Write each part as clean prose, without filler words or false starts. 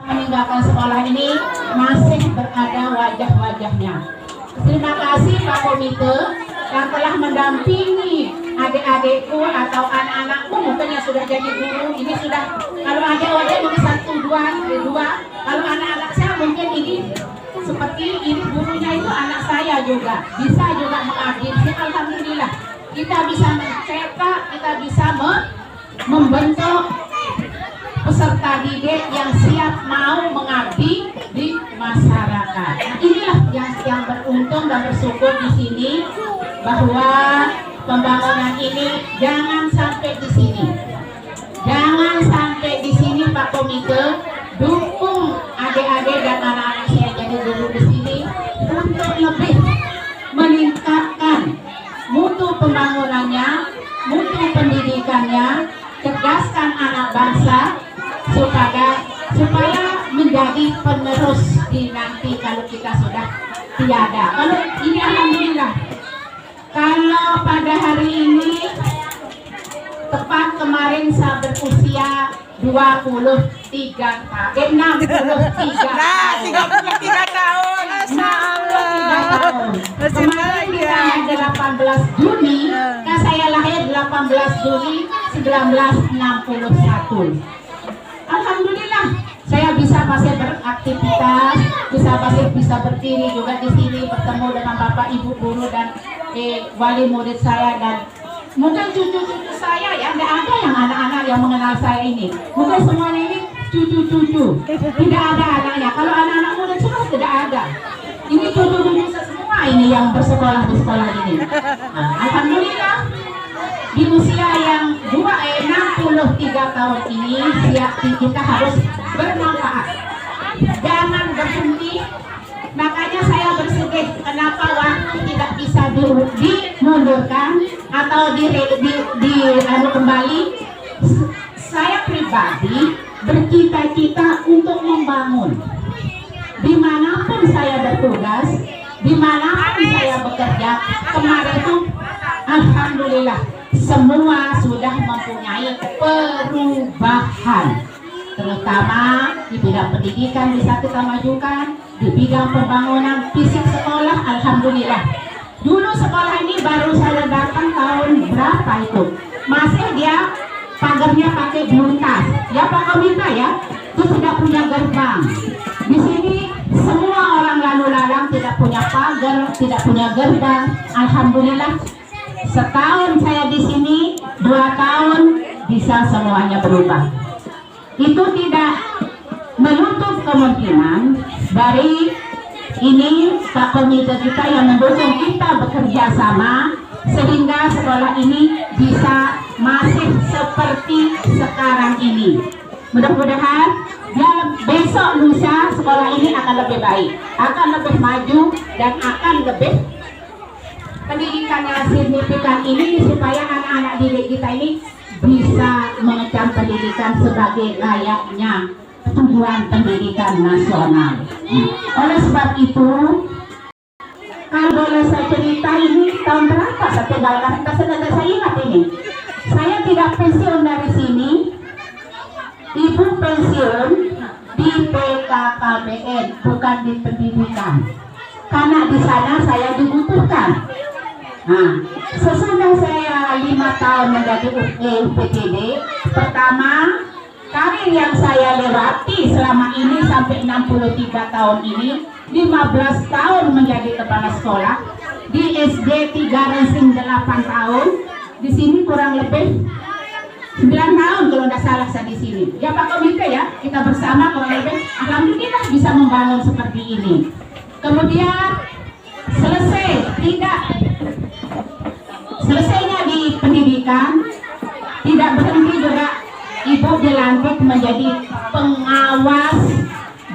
meninggalkan sekolah ini masih berada wajah-wajahnya. Terima kasih Pak Komite yang telah mendampingi adik-adikku atau anak-anakku mungkin yang sudah jadi guru. Ini sudah, kalau adik-adik mungkin satu dua, kalau anak-anak saya mungkin ini seperti ini gurunya itu anak saya juga bisa juga mengabdi. Alhamdulillah kita bisa mencetak, kita bisa membentuk peserta didik yang siap mau mengabdi di masyarakat. Nah, inilah yang beruntung dan bersyukur di sini bahwa pembangunan ini jangan sampai di sini. Jangan sampai di sini Pak Komite, dukung adik-adik dan anak-anak saya jadi guru di sini untuk lebih meningkatkan mutu pembangunannya, mutu pendidikannya, cerdaskan anak bangsa supaya menjadi penerus di nanti kalau kita sudah tiada. Kalau ini alhamdulillah, kalau pada hari ini tepat kemarin saya berusia 63 tahun. Nah, 33 tahun. Kemarin kita 18 Juni, kan saya lahir 18 Juni 1961. Alhamdulillah, saya masih beraktivitas, bisa berdiri juga di sini, bertemu dengan Bapak Ibu guru dan wali murid saya dan mungkin cucu-cucu saya ya, tidak ada yang anak-anak yang mengenal saya ini. Mungkin semuanya ini cucu-cucu, tidak ada anaknya. Kalau anak-anak murid semua tidak ada. Ini cucu-cucu semua ini yang bersekolah di sekolah ini. Nah, alhamdulillah di usia yang 63 tahun ini kita harus bermanfaat, jangan berhenti. Makanya saya bersedih kenapa waktu tidak bisa dimundurkan atau kembali. Saya pribadi bercita-cita untuk membangun dimanapun saya bertugas, dimanapun saya bekerja. Kemarin itu alhamdulillah semua sudah mempunyai perubahan, terutama di bidang pendidikan bisa kita majukan, di bidang pembangunan fisik sekolah. Alhamdulillah dulu sekolah ini baru saya datang tahun berapa itu, masih dia pagarnya pakai buntas ya Pak Komite ya, itu tidak punya gerbang. Di sini semua orang lalu lalang tidak punya pagar, tidak punya gerbang. Alhamdulillah setahun saya di sini, 2 tahun bisa semuanya berubah. Itu tidak menutup kemungkinan dari ini Pak Komite kita yang mendukung kita bekerja sama sehingga sekolah ini bisa masih seperti sekarang ini. Mudah-mudahan ya besok lusa sekolah ini akan lebih baik, akan lebih maju dan akan lebih pendidikannya signifikan ini supaya anak-anak didik kita ini bisa mengecam pendidikan sebagai layaknya tujuan pendidikan nasional. Oleh sebab itu, kalau boleh saya cerita ini tahun berapa saya tinggalkan, saya ingat ini. Saya tidak pensiun dari sini, ibu pensiun di PKKBN, bukan di pendidikan. Karena di sana saya dibutuhkan. Nah, sesudah saya 5 tahun menjadi UPTD, pertama karir yang saya lewati selama ini sampai 63 tahun ini, 15 tahun menjadi kepala sekolah di SD 3 Rensing 8 tahun, di sini kurang lebih 9 tahun kalau tidak salah saya di sini. Ya Pak Komite ya, kita bersama kurang lebih alhamdulillah bisa membangun seperti ini. Kemudian selesainya di pendidikan, tidak berhenti juga ibu dilantik menjadi pengawas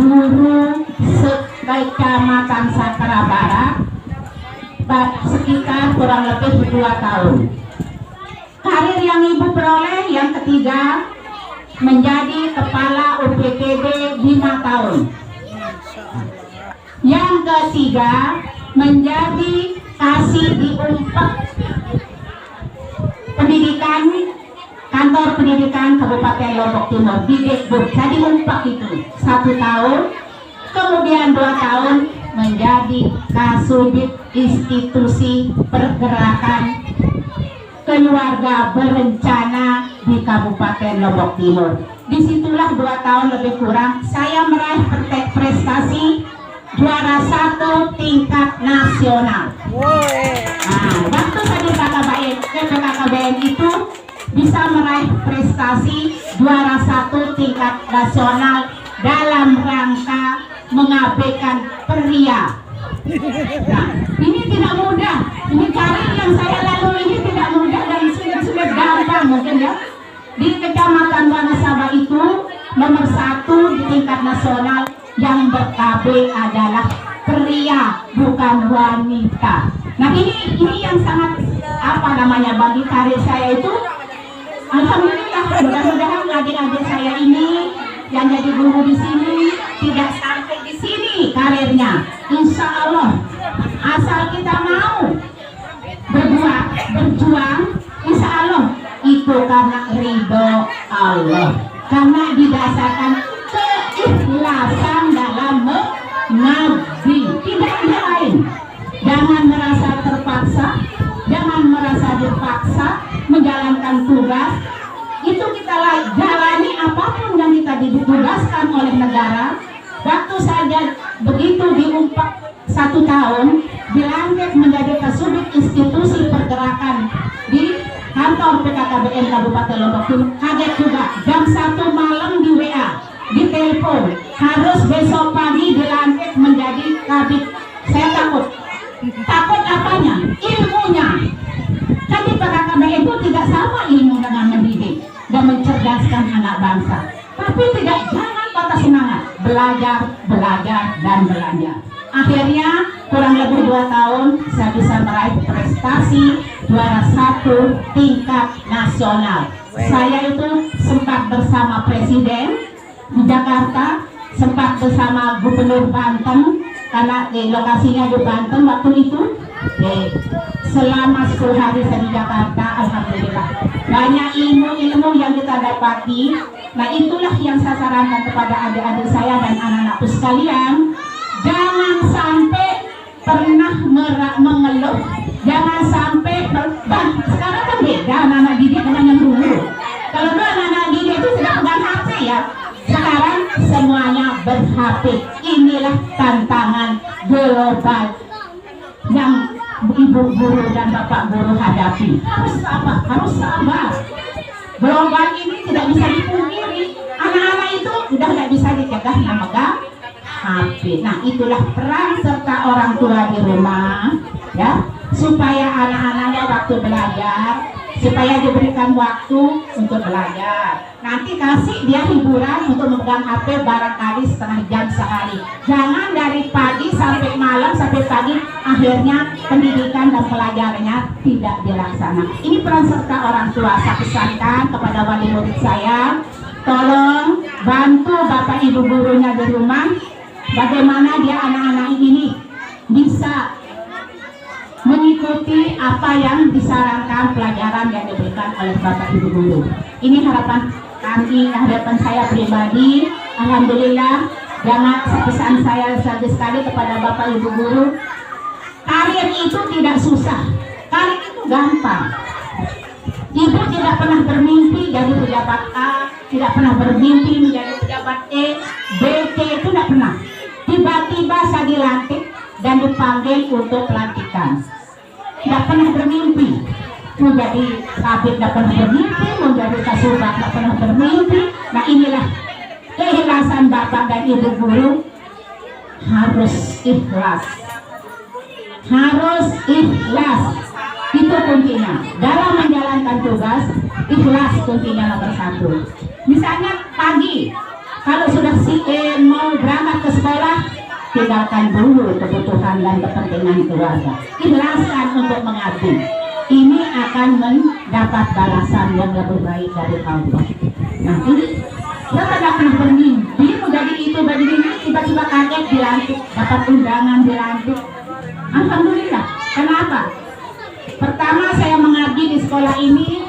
guru sekecamatan Sakra Barat sekitar kurang lebih 2 tahun. Karir yang ibu peroleh yang ketiga menjadi kepala UPTD 5 tahun. Yang ketiga menjadi kasih di pendidikan kantor pendidikan Kabupaten Lombok Timur di Dikbud. Saya diumpak itu 1 1 tahun, kemudian 2 tahun menjadi Kasubit Institusi Pergerakan Keluarga Berencana di Kabupaten Lombok Timur. Disitulah 2 tahun lebih kurang saya meraih prestasi juara 1 tingkat nasional. Nah, waktu saya di PKKBN itu bisa meraih prestasi juara 1 tingkat nasional dalam rangka mengabaikan pria. Nah, ini tidak mudah. Ini karir yang saya lalui ini tidak mudah dan sulit gampang mungkin ya. Di Kecamatan Wanasaba itu nomor 1 di tingkat nasional yang ber-KB adalah pria, bukan wanita. Nah ini yang sangat bagi karir saya itu, alhamdulillah, mudah-mudahan adik-adik saya ini yang jadi guru di sini tidak sampai di sini karirnya. Insya Allah, asal kita mau berjuang, insya Allah itu karena ridho Allah, karena didasarkan keikhlasan dalam mengabdi, tidak ada lain. Jangan merasa terpaksa, jangan merasa dipaksa menjalankan tugas. Itu kita jalani apapun yang kita ditugaskan oleh negara. Waktu saja begitu diumpat 1 tahun, dilantik menjadi Kasubit Institusi Pergerakan di kantor PKKBN Kabupaten Lombok Timur, kaget juga. Jam 1 malam di WA, di telepon, harus besok pagi dilantik menjadi kabit. Saya takut apanya? Ilmunya. Kan di PKKBN itu tidak sama ilmu dengan mendidik dan mencerdaskan anak bangsa. Tapi jangan patah semangat, belajar, dan belajar. Akhirnya kurang lebih 2 tahun saya bisa meraih prestasi juara 1 tingkat nasional. Saya itu sempat bersama Presiden di Jakarta, sempat bersama Gubernur Banten, karena lokasinya di Banten waktu itu. Selama 10 hari saya di Jakarta, alhamdulillah banyak ilmu-ilmu yang kita dapati. Nah itulah yang saya sarankan kepada adik-adik saya dan anak-anakku sekalian. Jangan sampai pernah mengeluh, jangan sampai sekarang kan beda anak-anak didik dengan yang dulu. Kalau dulu anak-anak didik itu tidak pegang HP ya, sekarang semuanya ber-HP. Inilah tantangan global yang ibu guru dan bapak guru hadapi. Harus sabar. Global ini tidak bisa dipungkiri. Anak-anak itu sudah tidak bisa dicegah memegang HP. Nah itulah peran serta orang tua di rumah ya, supaya anak-anaknya waktu belajar, supaya diberikan waktu untuk belajar. Nanti kasih dia hiburan untuk memegang HP barangkali setengah jam sehari. Jangan dari pagi sampai malam sampai pagi, akhirnya pendidikan dan pelajarannya tidak dilaksanakan. Ini peran serta orang tua. Saya pesankan kepada wali murid saya, tolong bantu bapak ibu gurunya di rumah, bagaimana dia anak-anak ini bisa mengikuti apa yang disarankan pelajaran yang diberikan oleh bapak ibu guru. Ini harapan kami, harapan saya pribadi. Alhamdulillah, jangan pesan saya sekali kepada bapak ibu guru, karir itu tidak susah, karir itu gampang. Ibu tidak pernah bermimpi jadi pejabat A, tidak pernah bermimpi menjadi pejabat E, B, C, itu tidak pernah. Tiba-tiba saya dilantik dan dipanggil untuk pelantikan. Tidak pernah bermimpi menjadi kabit, tidak pernah bermimpi menjadi kasubag, tidak pernah bermimpi. Nah inilah keikhlasan bapak dan ibu guru. Harus ikhlas, harus ikhlas. Itu kuncinya dalam menjalankan tugas. Ikhlas kuncinya nomor 1. Misalnya pagi kalau sudah mau berangkat ke sekolah, tinggalkan dulu kebutuhan dan kepentingan keluarga. Ikhlaskan untuk mengabdi. Ini akan mendapat balasan yang lebih baik dari Allah. Nah ini, saya tidak pernah bermimpi menjadi itu, begini, tiba-tiba kaget dilantik, dapat undangan dilantik. Alhamdulillah. Kenapa? Pertama saya mengabdi di sekolah ini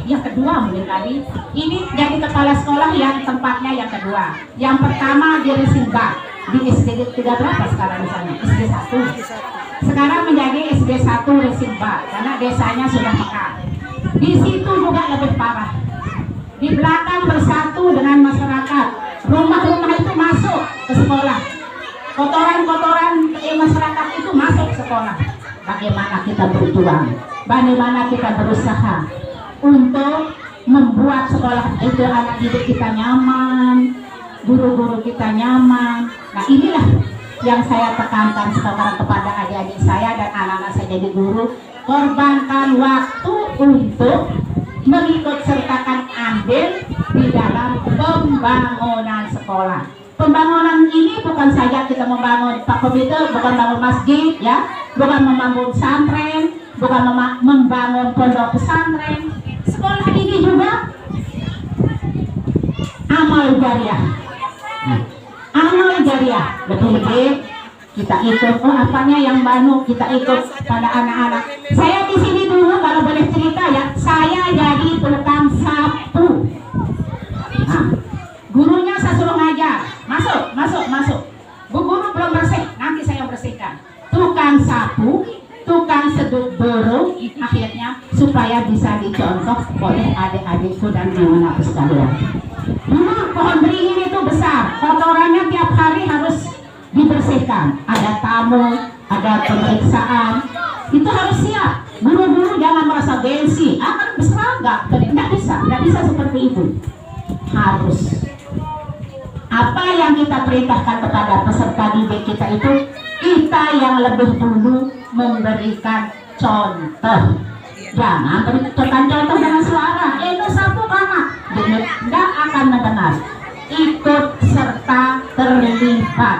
yang kedua mungkin tadi. Ini jadi kepala sekolah yang tempatnya yang kedua. Yang pertama di Resimba, di SD 3 berapa sekarang misalnya? SD 1. Sekarang menjadi SD 1 Resimba karena desanya sudah mekar. Di situ juga lebih parah. Di belakang bersatu dengan masyarakat. Rumah-rumah itu masuk ke sekolah. Kotoran-kotoran masyarakat itu masuk ke sekolah. Bagaimana kita berjuang? Bagaimana kita berusaha untuk membuat sekolah itu anak didik kita nyaman, guru-guru kita nyaman. Nah inilah yang saya tekankan sekarang kepada adik-adik saya dan anak-anak saya jadi guru. Korbankan waktu untuk mengikut sertakan andil di dalam pembangunan sekolah. Pembangunan ini bukan saja kita membangun Pak Komite, bukan membangun masjid ya, bukan membangun pesantren, bukan membangun pondok pesantren. Sekolah ini juga amal jariah. Amal jariah betul-betul kita ikut. Oh apanya yang baru kita ikut pada anak-anak. Saya di sini dulu kalau boleh cerita ya, saya jadi tukang sapu. Nah, gurunya saya suruh ngajar, masuk. Bu guru belum bersih, nanti saya bersihkan. Tukang sapu, tukang seduk burung, akhirnya supaya bisa dicontoh oleh adik-adikku dan anak-anakku sekalian. Dulu pohon beringin itu besar, kotorannya tiap hari harus dibersihkan. Ada tamu, ada pemeriksaan, itu harus siap. Guru-guru jangan merasa gengsi, akan berseragam, tidak bisa seperti itu. Harus. Apa yang kita perintahkan kepada peserta didik kita itu, kita yang lebih dulu memberikan contoh. Jangan berikan contoh dengan suara. Itu satu anak tidak akan mendengar. Ikut serta terlibat.